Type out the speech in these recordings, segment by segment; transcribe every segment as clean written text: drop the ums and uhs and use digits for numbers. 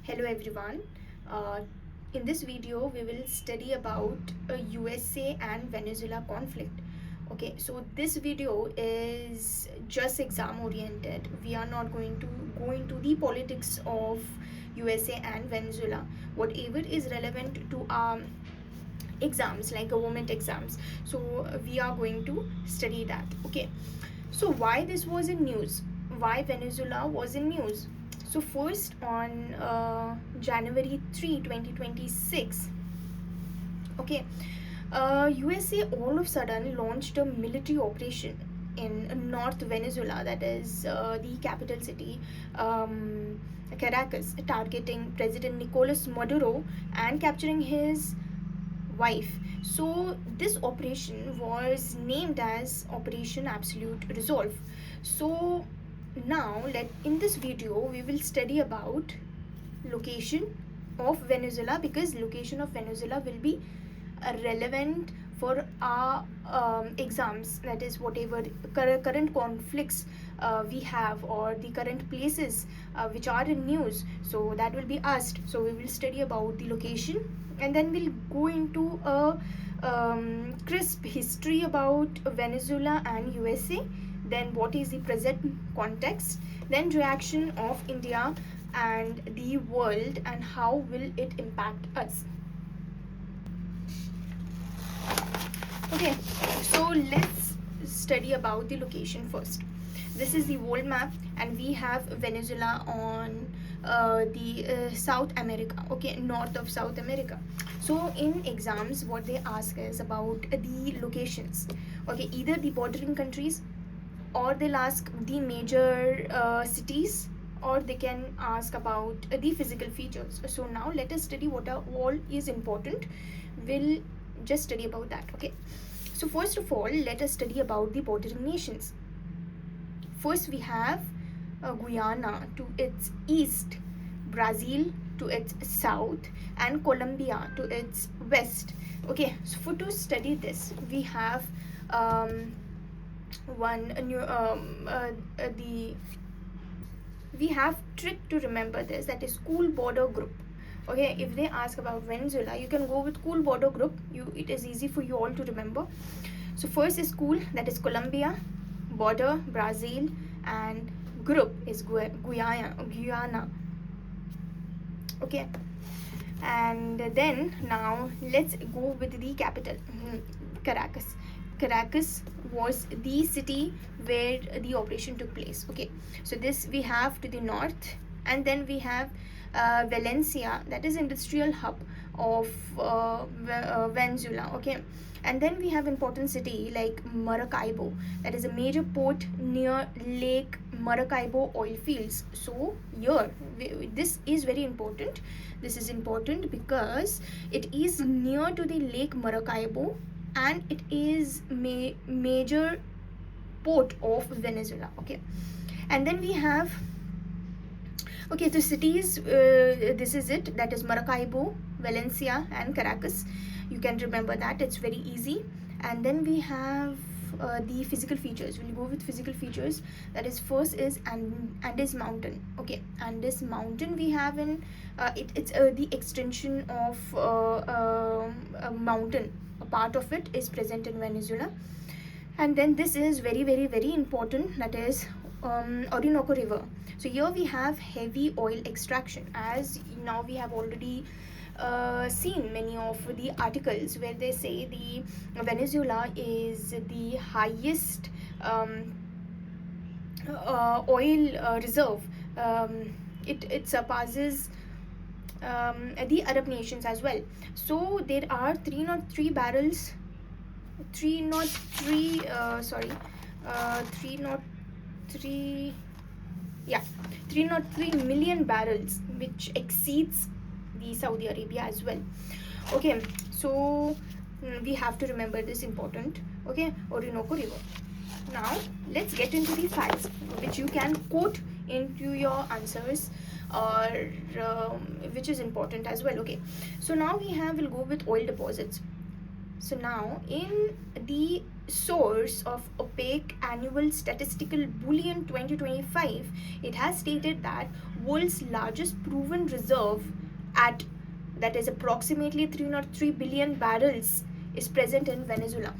Hello everyone. Uh, in this video, we will study about USA and Venezuela conflict. Okay, so this video is just exam oriented. We are not going to go into the politics of USA and Venezuela. Whatever is relevant to our exams, like government exams. So we are going to study that. Okay, so why this was in news? Why Venezuela was in news? So first on January 3, 2026, okay, USA all of a sudden launched a military operation in North Venezuela, that is the capital city, Caracas, targeting President Nicolas Maduro and capturing his wife. So this operation was named as Operation Absolute Resolve. So now let in this video we will study about location of Venezuela, because location of Venezuela will be relevant for our exams, that is whatever current conflicts we have, or the current places which are in news, so that will be asked. So we will study about the location, and then we'll go into a crisp history about Venezuela and USA, then what is the present context, then reaction of India and the world, and how will it impact us. Okay, so let's study about the location first. This is the world map, and we have Venezuela on the South America, okay, north of South America. So in exams, what they ask is about the locations, okay, either the bordering countries, or they'll ask the major cities, or they can ask about the physical features. So now let us study what are all is important. We'll just study about that. Okay, so first of all, let us study about the bordering nations. First we have Guyana to its east, Brazil to its south, and Colombia to its west. Okay, so for to study this, we have one new the we have trick to remember this, that is cool border group. Okay, if they ask about Venezuela, you can go with cool border group. It is easy for you all to remember. So first is cool, that is Colombia, border Brazil, and group is Guyana. Okay, and then now let's go with the capital, Caracas. Caracas was the city where the operation took place. Okay, so this we have to the north, and then we have Valencia, that is industrial hub of Venezuela. Okay, and then we have important city like Maracaibo, that is a major port near Lake Maracaibo oil fields. So here this is very important. This is important because it is near to the Lake Maracaibo, and it is major port of Venezuela. Okay, and then we have, okay, the cities, this is it, that is Maracaibo, Valencia, and Caracas. You can remember that, it's very easy. And then we have the physical features. We'll go with physical features, that is first is Andes mountain. Okay, Andes mountain we have in it's the extension of a mountain. A part of it is present in Venezuela. And then this is very very very important, that is Orinoco River. So here we have heavy oil extraction, as now we have already seen many of the articles where they say the Venezuela is the highest oil reserve. It surpasses the Arab nations as well. So there are 303 barrels, 303 sorry 303, yeah, 303 million barrels, which exceeds the Saudi Arabia as well. Okay, so we have to remember this important. Okay, Orinoco River. Now let's get into the facts which you can quote into your answers, or which is important as well. Okay, so now we'll go with oil deposits. So now in the source of opaque annual statistical bulletin 2025, it has stated that world's largest proven reserve at, that is approximately 303 billion barrels, is present in Venezuela.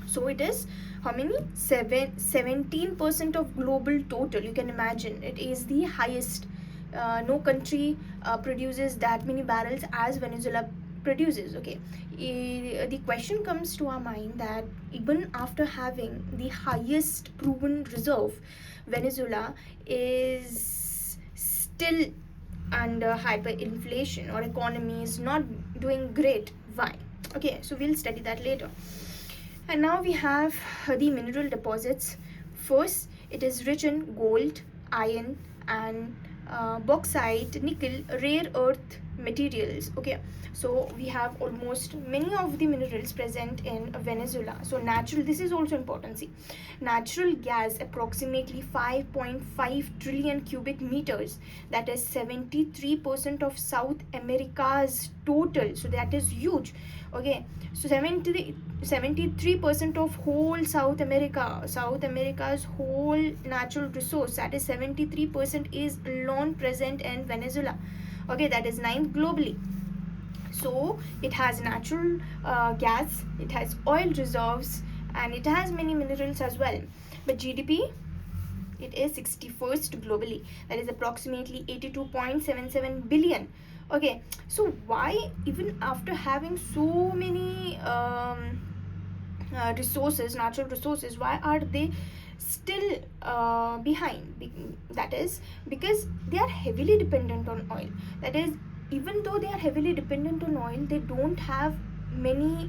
So it is how many? 17% of global total. You can imagine it is the highest. No country produces that many barrels as Venezuela produces. Okay, the question comes to our mind that even after having the highest proven reserve, Venezuela is still under hyperinflation, or economy is not doing great. Why? Okay, so we'll study that later. And now we have the mineral deposits. First, it is rich in gold, iron, and bauxite, nickel, rare earth materials. Okay, so we have almost many of the minerals present in Venezuela. So natural, this is also important. See, natural gas approximately 5.5 trillion cubic meters. That is 73% of South America's total. So that is huge. Okay, so 73% of whole South America's whole natural resource, that is 73%, is alone present in Venezuela. Okay, that is ninth globally. So it has natural gas, it has oil reserves, and it has many minerals as well. But GDP, it is 61st globally, that is approximately 82.77 billion. Okay, so why, even after having so many resources, natural resources, why are they still behind? That is because they are heavily dependent on oil. That is, even though they are heavily dependent on oil, they don't have many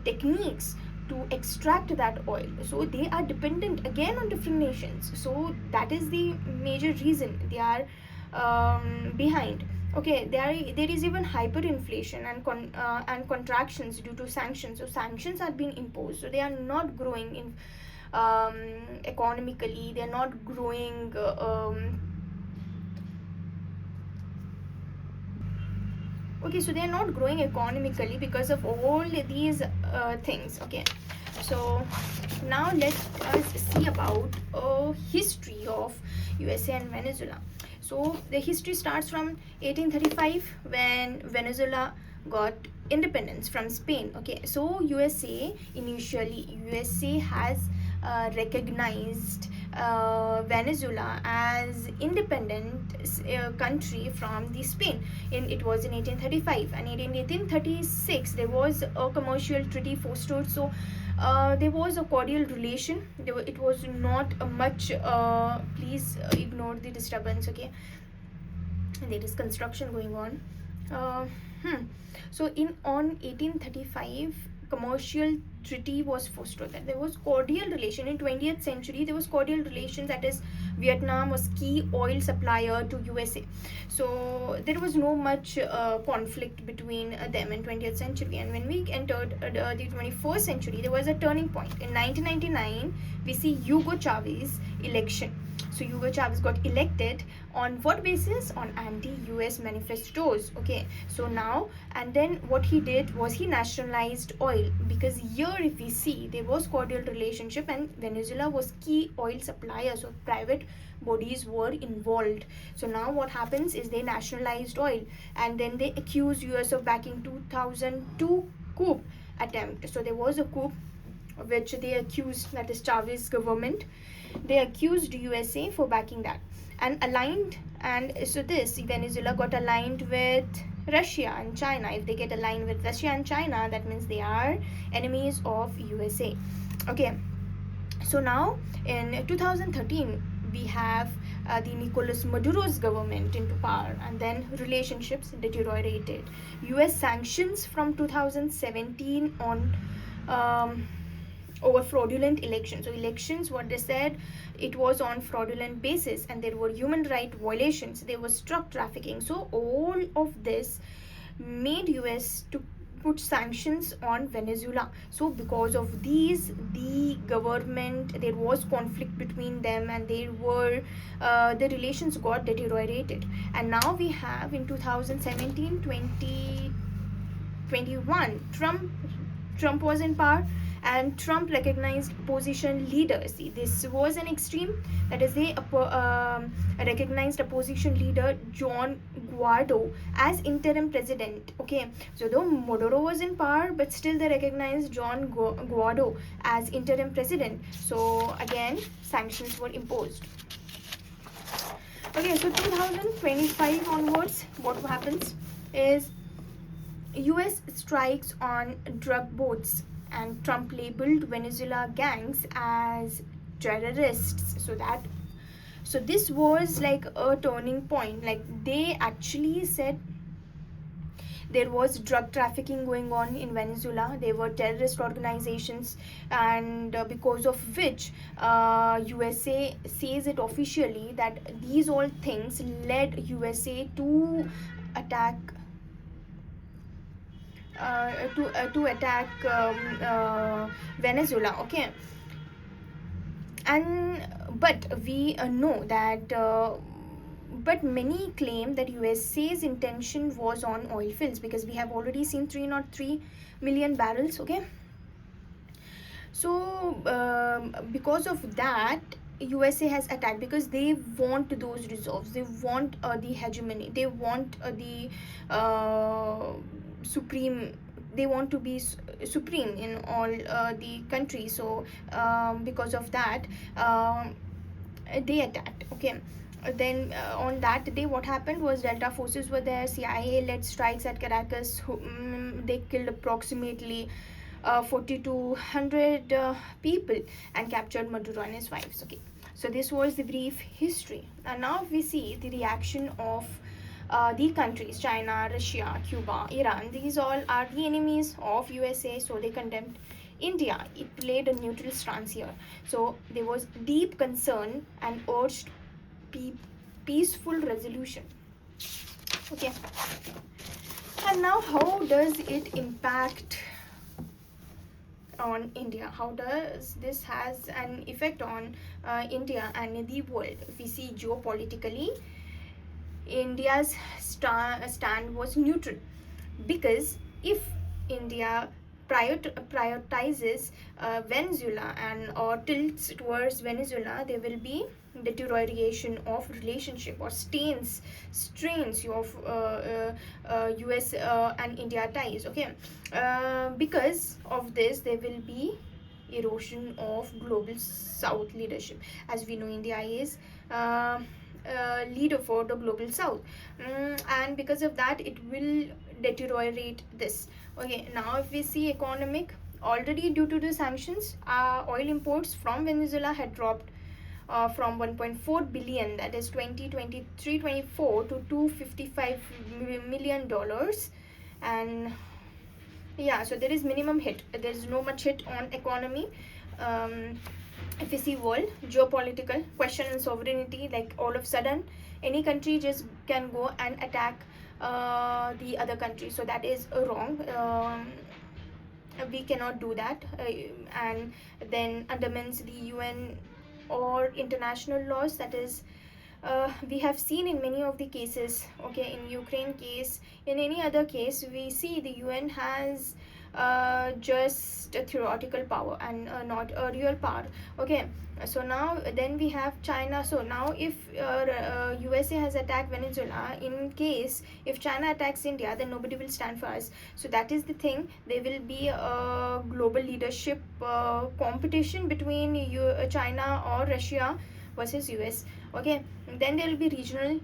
techniques to extract that oil, so they are dependent again on different nations. So that is the major reason they are behind. Okay, there is even hyperinflation and contractions due to sanctions. So sanctions are being imposed, so they are not growing in economically. They are not growing okay, so they are not growing economically because of all these things. Okay, so now let us see about history of USA and Venezuela. So the history starts from 1835, when Venezuela got independence from Spain. Okay, so USA has recognized Venezuela as independent country from the Spain. It was in 1835, and in 1836 there was a commercial treaty fostered. So there was a cordial relation. It was not a much. Please ignore the disturbance. Okay, there is construction going on. Uh, hmm. So in on 1835, commercial treaty was fostered. That there was cordial relation in 20th century. There was cordial relation. That is, Vietnam was key oil supplier to USA. So there was no much conflict between them in 20th century. And when we entered the 21st century, there was a turning point. In 1999, we see Hugo Chavez election. So Hugo Chavez got elected on what basis? On anti-US manifestos. Okay, so now, and then what he did was he nationalized oil, because here if we see, there was cordial relationship and Venezuela was key oil supplier, so private bodies were involved. So now what happens is they nationalized oil, and then they accused US of backing 2002 coup attempt. So there was a coup which they accused, that is Chavez government, they accused USA for backing that, and aligned. And so this Venezuela got aligned with Russia and China. If they get aligned with Russia and China, that means they are enemies of USA. Okay, so now in 2013 we have the Nicolas Maduro's government into power, and then relationships deteriorated. US sanctions from 2017 on over fraudulent elections. So elections, what they said, it was on fraudulent basis, and there were human right violations, there was drug trafficking. So all of this made US to put sanctions on Venezuela. So because of these, the government, there was conflict between them, and there were the relations got deteriorated. And now we have in 2017, 2021, Trump was in power, and Trump recognized opposition leaders. See, this was an extreme. That is, they recognized opposition leader John Guaido as interim president. Okay, so though Maduro was in power, but still they recognized John Guaido as interim president. So again, sanctions were imposed. Okay, so 2025 onwards, what happens is US strikes on drug boats, and Trump labeled Venezuela gangs as terrorists. So this was like a turning point. Like, they actually said there was drug trafficking going on in Venezuela. There were terrorist organizations, and because of which USA says it officially that these all things led USA to attack to attack Venezuela. Okay, and but we know that. But many claim that USA's intention was on oil fields, because we have already seen 303 million barrels. Okay, so because of that, USA has attacked because they want those reserves. They want the hegemony. They want the supreme. They want to be supreme in all the countries. So because of that, they attacked. Okay, then on that day, what happened was Delta forces were there. CIA led strikes at Caracas. They killed approximately 4,200 people and captured Maduro and his wives. Okay, so this was the brief history. And now we see the reaction of the countries: China, Russia, Cuba, Iran. These all are the enemies of USA, so they condemned India. It played a neutral stance here. So there was deep concern and urged peaceful resolution. Okay, and now how does it impact on India? How does this has an effect on India and the world? If we see geopolitically, India's stand was neutral, because if India prioritizes Venezuela and or tilts towards Venezuela, there will be deterioration of relationship or strains of US and India ties. Okay, because of this, there will be erosion of global South leadership. As we know, India is leader for the global South, and because of that, it will deteriorate this. Okay, now if we see economic, already due to the sanctions, oil imports from Venezuela had dropped from 1.4 billion, that is 2023-24, to $255 million. And yeah, so there is minimum hit. There is no much hit on economy. If you see world geopolitical question and sovereignty, like all of a sudden any country just can go and attack the other country, so that is wrong. We cannot do that, and then undermines the UN or international laws. That is, we have seen in many of the cases. Okay, in Ukraine case, in any other case, we see the UN has just a theoretical power and not a real power. Okay, so now then we have China. So now if USA has attacked Venezuela, in case if China attacks India, then nobody will stand for us. So that is the thing. There will be a global leadership competition between China or Russia versus US. Okay, then there will be regional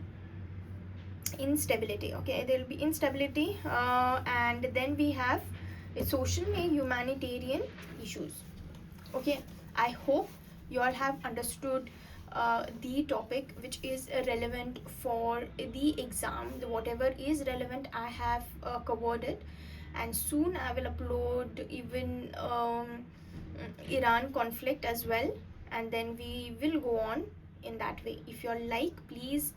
instability. Okay, there will be instability, and then we have social and humanitarian issues. Okay, I hope you all have understood the topic which is relevant for the exam. Whatever is relevant, I have covered it, and soon I will upload even Iran conflict as well, and then we will go on in that way. If you all like, please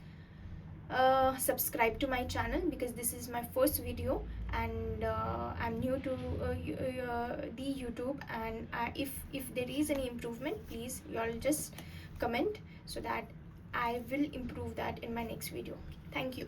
subscribe to my channel, because this is my first video, and I'm new to the YouTube, and if there is any improvement, please you all just comment, so that I will improve that in my next video. Thank you.